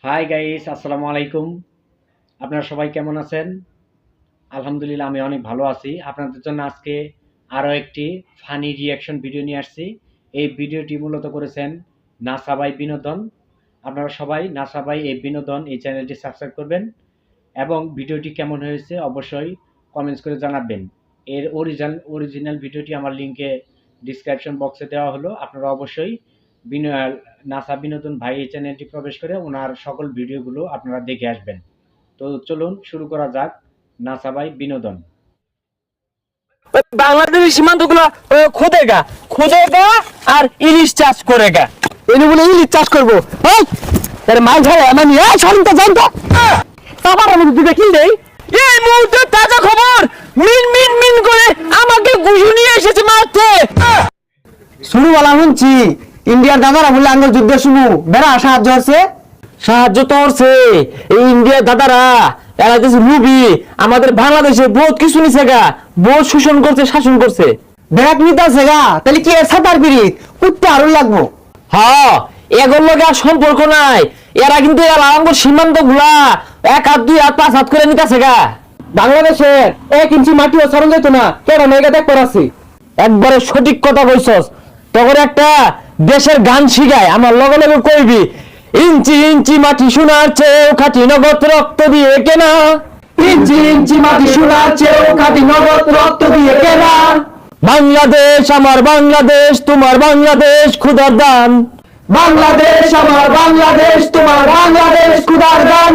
Hi guys, আসসালামু আলাইকুম। আপনারা সবাই কেমন আছেন? আলহামদুলিল্লাহ, আমি অনেক ভালো আছি। আপনাদের জন্য আজকে আরও একটি ফানি রিয়াকশন ভিডিও নিয়ে আসছি। এই ভিডিওটি মূলত করেছেন নাসাবাই বিনোদন। আপনারা সবাই নাসাবাই এই বিনোদন এই চ্যানেলটি সাবস্ক্রাইব করবেন এবং ভিডিওটি কেমন হয়েছে অবশ্যই কমেন্টস করে জানাবেন। এর অরিজিনাল ভিডিওটি আমার লিঙ্কে ডিসক্রিপশন বক্সে দেওয়া হলো। আপনারা অবশ্যই নাসা বিনোদন ভাই এই চ্যানেলটি প্রবেশ করে ওনার সকল ভিডিওগুলো আপনারা দেখে আসবেন। তো চলুন শুরু করা যাক নাসা ভাই বিনোদন। বাংলাদেশের সীমান্তগুলো খোদেগা খোদেগা আর ইলিশ চাষ করেগা। এনে বলে ইলিশ চাষ করবো। এই আরে মাছ ধরে আমি এই সরিতে জানতো তারপর আমি দুটো কিল দেই। এই মুহূর্তে তাজা খবর, মিন মিন মিন করে আমাকে গুজু নিয়ে এসেছে মারতে। শুরু বলা শুনছি ইন্ডিয়ার দাদারা বলে আঙ্গুল যুদ্ধ শুরু বেড়া সাহায্য হচ্ছে। সাহায্য তো করছে এই ইন্ডিয়ার দাদারা, এরা কিছু মুভি আমাদের বাংলাদেশে বহুত কিছু নিছে গা, বহুত শোষণ করছে, শাসন করছে। ব্যাগ নিতে আছে গা, তাহলে কি সাঁতার পিড়িত কুত্তে আরো লাগবো। হ্যাঁ, এগুলোর লগে আর সম্পর্ক নাই। এরা কিন্তু আঙ্গুর সীমান্ত গুলা 1 হাত 2 হাত 5 হাত করে নিতেছে গা। বাংলাদেশের 1 ইঞ্চি মাটিও সরল যেত না, কেন মেয়েকে দেখ পড়াচ্ছি। একবারে সঠিক কথা কইছস। তখন একটা দেশের গান শিখায়, আমার লগে লগে কইবি, ইঞ্চি ইঞ্চি মাটি সোনার চেয়েও খাঁটি নগদ রক্ত দিয়ে কেনা। ইঞ্চি ইঞ্চি মাটি সোনার চেয়েও খাঁটি নগদ রক্ত দিয়ে কেনা। বাংলাদেশ আমার বাংলাদেশ, তোমার বাংলাদেশ খুদার দান। বাংলাদেশ আমার বাংলাদেশ, তোমার বাংলাদেশ খুদার দান।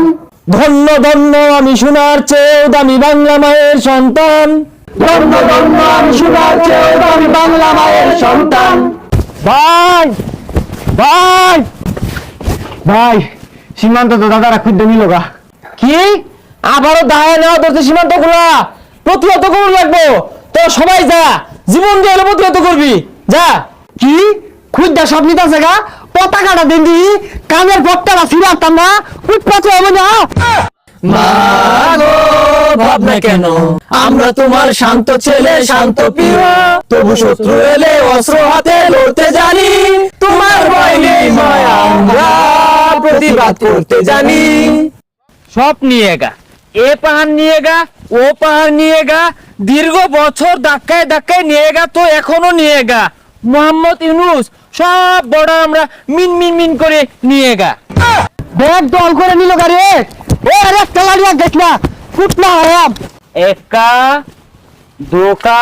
ধন্য ধন্য আমি সোনার চেয়েও দামি বাংলা মায়ের সন্তান। ধন্য ধন্য আমি সোনার চেয়েও দামি বাংলা মায়ের সন্তান। ভাই ভাই ভাই সীমান্ত তো দাদারা খুঁজতে নিল গা। কি আবারও দায় নেওয়া ধরছে সীমান্ত গুলা? প্রতিহত করুন লাগবো। তো সবাই যা, জীবন দিয়ে হলে প্রতিহত করবি, যা। কি খুঁজতে সব নিতে আছে গা? পতাকাটা দিন দি কামের পট্টাটা ছিড়াতাম না উৎপাত হবে না। মাগো ভাবনা কেন, আমরা তোমার শান্ত ছেলে শান্ত প্রিয়, তবু শত্রু এলে অস্ত্র হাতে লড়তে জানি। তোমার ভয় নেই মায়া, আমরা প্রতিবাদ করতে জানি। সব নিয়ে গা, এ পাহাড় নিয়ে গা, ও পাহাড় নিয়ে গা, দীর্ঘ বছর ধাক্কায় ধাক্কায় নিয়ে গা, তো এখনো নিয়ে গা। মোহাম্মদ ইউনূস সব বড় আমরা মিন মিন মিন করে নিয়ে গা। ব্যাগ দল করে নিল গা রে। ও আরে কালারিয়া দেখ না ফুটনা আরাম। একা দোকা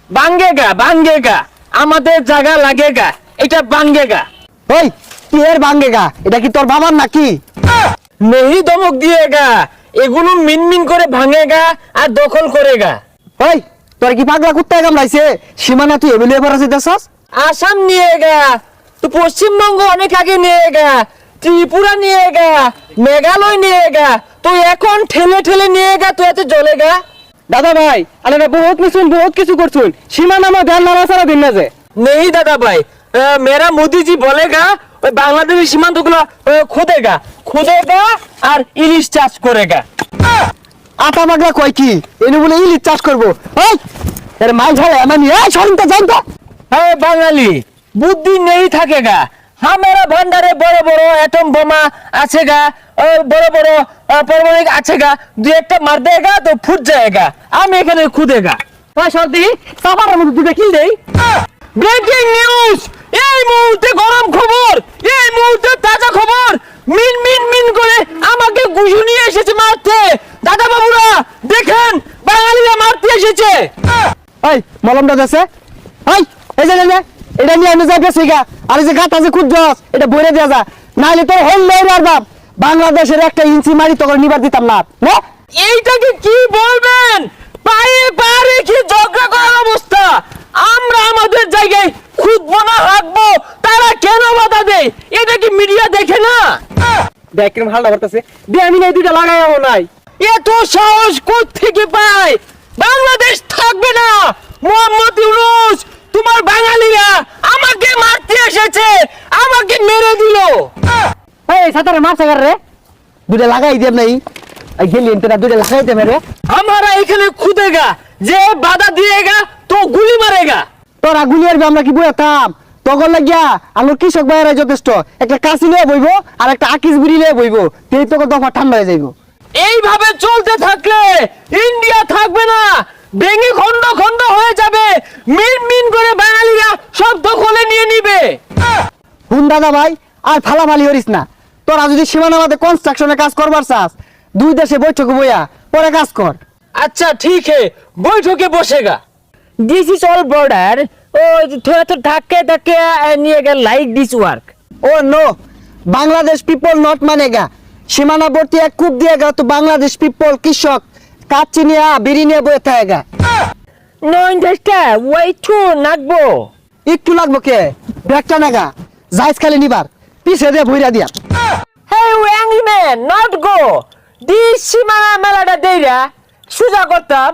বাঙ্গেগা আমাদের জায়গা লাগেগা, এটা বাঙ্গেগা। ওই কি এর ভাঙ্গেগা? এটা কি তোর বাবার নাকি? নেহি দমক দিয়েগা, এগুলো মিনমিন করে ভাঙেগা আর দখল করেগা। ওই তোর কি পাগলা কুত্তায় কামড়াইছে? সীমানা তুই এবেলে এবার আছে দেখছস? আসাম নিয়েগা, তো পশ্চিমবঙ্গ অনেক আগে নিয়েগা, ত্রিপুরা নিয়েগা, মেঘালয় নিয়েগা, তো এখন ঠেলে ঠেলে নিয়েগা, তো এতে জ্বলেগা। দাদা ভাই আরে বহুত কিছু করছুন, সীমানা আমার ধ্যান নাড়া সারা দিন না যে। নেই দাদা ভাই, মেরা মোদিজি বলেগা ওই বাংলাদেশের সীমান্তগুলো খোদেগা আর ইলিশ চাষ করেগা। আটা মাগলা কয় কি এনে বলে ইলিশ চাষ করবো। ওই আরে মাছ ধরে আমি এই সরিতে জানতো। হ্যাঁ বাঙালি বুদ্ধি নেই থাকেগা। হামেরা ভান্ডারে বড় বড় অ্যাটম বোমা আছেগা, বড় বড় পারমাণবিক আছেগা, 2-1টা মার দেগা তো ফুট যায়গা। আমি এখানে খুদেগা। ওই সর্দি সাবার মধ্যে দুটো কিল দেই। ব্রেকিং নিউজ, এই মুহূর্তে গরম খবর, এই মুহূর্তে তাজা খবর, মিন মিন মিন করে আমাকে গুজু নিয়ে এসেছে মারতে। দাদা বাবুরা দেখেন, বাঙালিরা মারতে এসেছে। ওই মলমটা দেছে। ওই এই যে এটা নিয়ে আমি যাই বেশি গা। আর এই যে গাছ আছে খুঁজছস এটা বইরে দেয়া যা, নাহলে তোর হল লই আর বাপ বাংলাদেশের 1 ইঞ্চি মারি তোকে নিবার দিতাম না। না এইটাকে কি বলবেন? পায়ে পা রেখে ঝগড়া করার অবস্থা। আমরা আমাদের জায়গায় খুঁজবো না হাঁকবো, তারা কেন বাধা দেয়? এটা কি মিডিয়া দেখে না? দেখ কিরম হালটা করতেছে। দিয়ে আমি এই দুইটা লাগাইও নাই। এত সাহস কোত্থেকে পায়? বাংলাদেশ থাকবে না। মোহাম্মদ ইউনূস, তোমার বাঙালিরা আমাকে মারতে এসেছে, আমাকে মেরে দিল। এই সাতারে মারছে কার রে? দুইটা লাগাই দেব নাই। এই গেলি এনতে দুইটা লাগাই দে মেরে। हमारा এখানে খুদেগা, যে বাধা দিয়েগা তো গুলি মারেগা। তোরা গুলিয়ার আমরা কি বইতাম? তখন লাগিয়া আমার কৃষক ভাইয়েরা যথেষ্ট একটা কাশি নিয়ে বইবো আর একটা আকিস বিড়ি নিয়ে বইবো সেই তোকে দফা ঠান্ডা হয়ে যাইবো। এইভাবে চলতে থাকলে ইন্ডিয়া থাকবে না, ভেঙে খন্ড খন্ড হয়ে যাবে, মিন মিন করে বাঙালিরা সব দখলে নিয়ে নিবে। হুন দাদা ভাই আর ফালাফালি করিস না, তোরা যদি সীমানা বাদে কনস্ট্রাকশনে কাজ করবার চাস দুই দেশে বৈঠক বইয়া পরে কাজ কর। अच्छा ठीक है, বৈঠকে বসেগা। This is all border. Oh, थोड़ा तो धक्के धक्के निये गए like this work. Oh no, Bangladesh people not মানেগা। সীমানাবর্তী এক কূপ দিয়েগা তো বাংলাদেশ পিপল কৃষক কাচ্চি নিয়ে বিড়ি নিয়ে বয়ে থাকেগা। No understand. Wait to nakbo. একটু লাগবো কে ব্রেকটা নাগা যাইস খালি নিবার পিছে দিয়ে ভইরা দিয়া। Hey, angry man, not go. This Shimana melada deira. Suja kortab.